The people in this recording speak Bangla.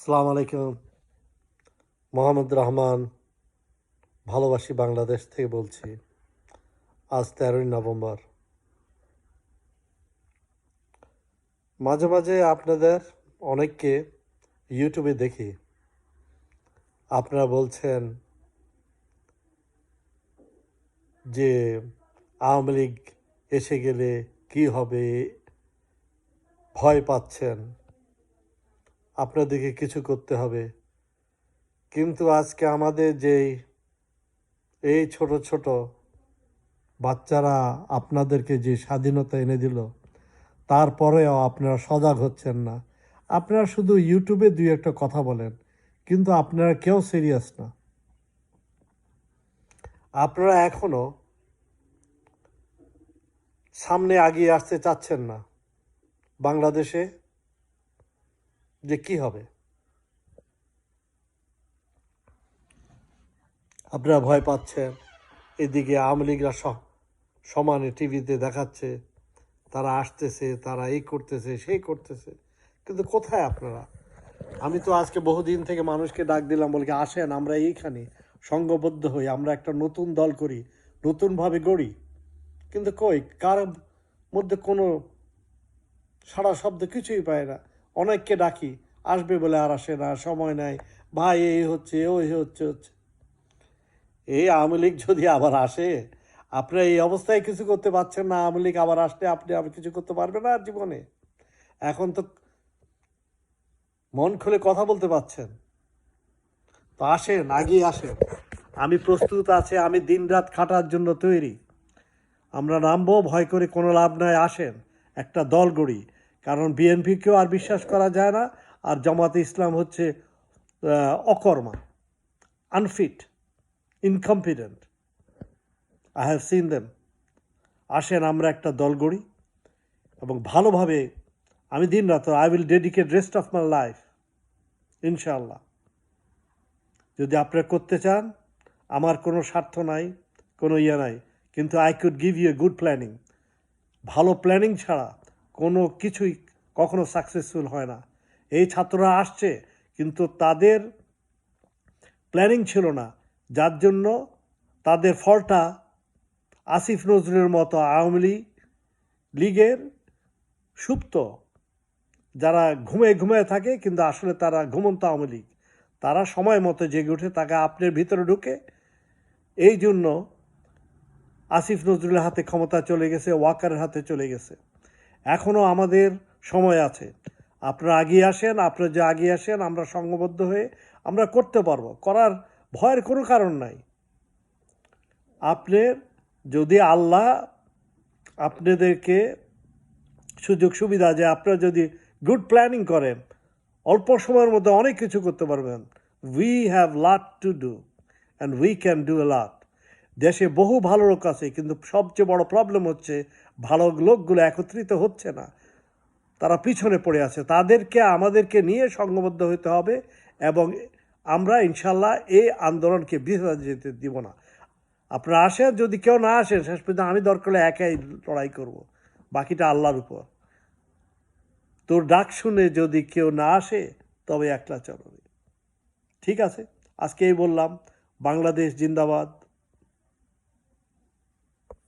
আসসালামু আলাইকুম। মোহাম্মদ রহমান, ভালোবাসি বাংলাদেশ থেকে বলছি। আজ 13ই নভেম্বর। মাঝে মাঝে আপনাদের অনেককে ইউটিউবে দেখি, আপনারা বলছেন যে আওয়ামী লীগ এসে গেলে কি হবে, ভয় পাচ্ছেন, আপনাদেরকে কিছু করতে হবে। কিন্তু আজকে আমাদের এই ছোট ছোট বাচ্চারা আপনাদেরকে যে স্বাধীনতা এনে দিল, তারপরেও আপনারা সজাগ হচ্ছেন না। আপনারা শুধু ইউটিউবে দুই একটা কথা বলেন, কিন্তু আপনারা কেউ সিরিয়াস না। আপনারা এখনো সামনে এগিয়ে আসতে চাচ্ছেন না। বাংলাদেশে যে কি হবে, আপনারা ভয় পাচ্ছেন। এদিকে আওয়ামী লীগরা সমানে টিভিতে দেখাচ্ছে তারা আসতেছে, তারা এই করতেছে, সেই করতেছে, কিন্তু কোথায় আপনারা? আমি তো আজকে বহুদিন থেকে মানুষকে ডাক দিলাম, বলে আসেন আমরা এইখানে সংঘবদ্ধ হই, আমরা একটা নতুন দল করি, নতুনভাবে গড়ি। কিন্তু কই, কার মধ্যে কোনো সাড়া শব্দ কিছুই পায় না। অনেককে ডাকি, আসবে বলে আর আসে না, সময় নাই, ভাই এই হচ্ছে ওই হচ্ছে। এই আওয়ামী লীগ যদি আবার আসে, আপনারা এই অবস্থায় কিছু করতে পারছেন না, আওয়ামী লীগ আবার আসলে আপনি আবার কিছু করতে পারবেন না আর জীবনে। এখন তো মন খুলে কথা বলতে পারছেন, তো আসেন, আগেই আসেন। আমি প্রস্তুত আছে, আমি দিনরাত খাটার জন্য তৈরি। আমরা নামবো, ভয় করে কোনো লাভ নাই। আসেন, একটা দল গড়ি। কারণ বিএনপিকেও আর বিশ্বাস করা যায় না, আর জামাতে ইসলাম হচ্ছে অকর্মা, unfit, incompetent. I have seen them. আসেন, আমরা একটা দল গড়ি এবং ভালোভাবে আমি দিনরাত, I will dedicate rest of my life, ইনশাআল্লাহ। যদি আপনারা করতে চান, আমার কোনো স্বার্থ নাই, কোনো নাই, কিন্তু I could give you a good planning. ভালো প্ল্যানিং ছাড়া কোনো কিছুই কখনো সাকসেসফুল হয় না। এই ছাত্ররা আসছে, কিন্তু তাদের প্ল্যানিং ছিল না, যার জন্য তাদের ফলটা আসিফ নজরুলের মতো আওয়ামী লীগের সুপ্ত, যারা ঘুমিয়ে থাকে, কিন্তু আসলে তারা ঘুমন্ত আওয়ামী লীগ। তারা সময় মতো জেগে উঠে, তাকে আপনার ভিতরে ঢুকে। এই জন্য আসিফ নজরুলের হাতে ক্ষমতা চলে গেছে, ওয়াকারের হাতে চলে গেছে। এখনও আমাদের সময় আছে। আপনারা এগিয়ে আসেন, আপনারা যে এগিয়ে আসেন, আমরা সংঘবদ্ধ হয়ে আমরা করতে পারবো। করার ভয়ের কোনো কারণ নাই। আপনার যদি আল্লাহ আপনাদেরকে সুযোগ সুবিধা, যে আপনারা যদি গুড প্ল্যানিং করেন, অল্প সময়ের মধ্যে অনেক কিছু করতে পারবেন। We have lot to do and we can do a lot. দেশে বহু ভালো লোক আছে, কিন্তু সবচেয়ে বড় প্রবলেম হচ্ছে ভালো লোকগুলো একত্রিত হচ্ছে না, তারা পিছনে পড়ে আছে। তাদেরকে আমাদেরকে নিয়ে সংঘবদ্ধ হতে হবে, এবং আমরা ইনশাল্লাহ এই আন্দোলনকে বিসর্জন যেতে দিব না। আপনারা আসেন, যদি কেউ না আসেন, শেষ পর্যন্ত আমি দরকার হলে একাই লড়াই করব, বাকিটা আল্লাহর উপর। তোর ডাক শুনে যদি কেউ না আসে, তবে একলা চলবে। ঠিক আছে, আজকে এই বললাম। বাংলাদেশ জিন্দাবাদ।